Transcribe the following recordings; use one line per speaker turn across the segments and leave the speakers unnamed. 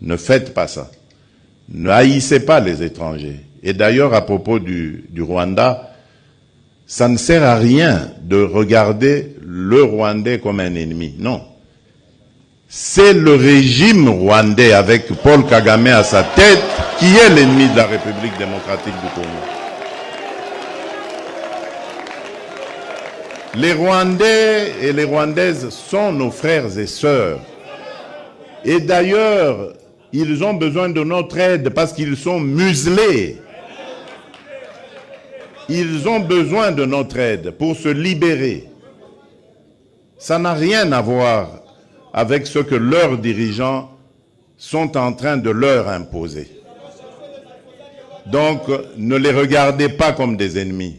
Ne faites pas ça. Ne haïssez pas les étrangers. Et d'ailleurs, à propos du Rwanda, ça ne sert à rien de regarder le Rwandais comme un ennemi. Non. C'est le régime rwandais avec Paul Kagame à sa tête qui est l'ennemi de la République démocratique du Congo. Les Rwandais et les Rwandaises sont nos frères et sœurs. Et d'ailleurs, ils ont besoin de notre aide parce qu'ils sont muselés. Ils ont besoin de notre aide pour se libérer. Ça n'a rien à voir avec ce que leurs dirigeants sont en train de leur imposer. Donc, ne les regardez pas comme des ennemis,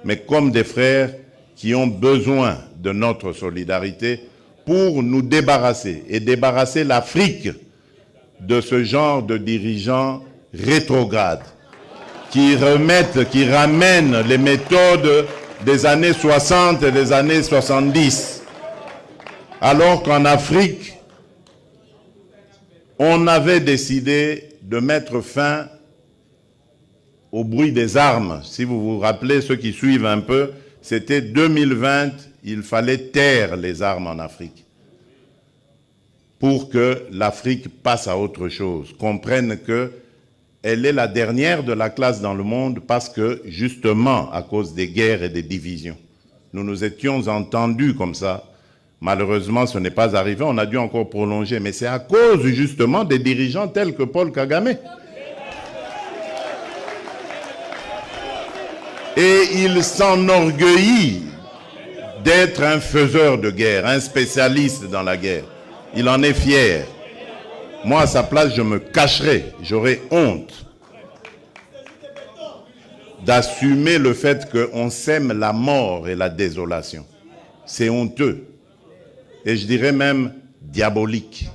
mais comme des frères qui ont besoin de notre solidarité pour nous débarrasser et débarrasser l'Afrique de ce genre de dirigeants rétrogrades qui ramènent les méthodes des années 60 et des années 70. Alors qu'en Afrique, on avait décidé de mettre fin au bruit des armes. Si vous vous rappelez, ceux qui suivent un peu, c'était 2020, il fallait taire les armes en Afrique pour que l'Afrique passe à autre chose, comprenne qu'elle est la dernière de la classe dans le monde parce que, justement, à cause des guerres et des divisions, nous nous étions entendus comme ça. Malheureusement, ce n'est pas arrivé, on a dû encore prolonger, mais c'est à cause justement des dirigeants tels que Paul Kagame. Et il s'enorgueillit d'être un faiseur de guerre, un spécialiste dans la guerre. Il en est fier. Moi, à sa place, je me cacherais, j'aurais honte d'assumer le fait qu'on sème la mort et la désolation. C'est honteux. Et je dirais même diabolique.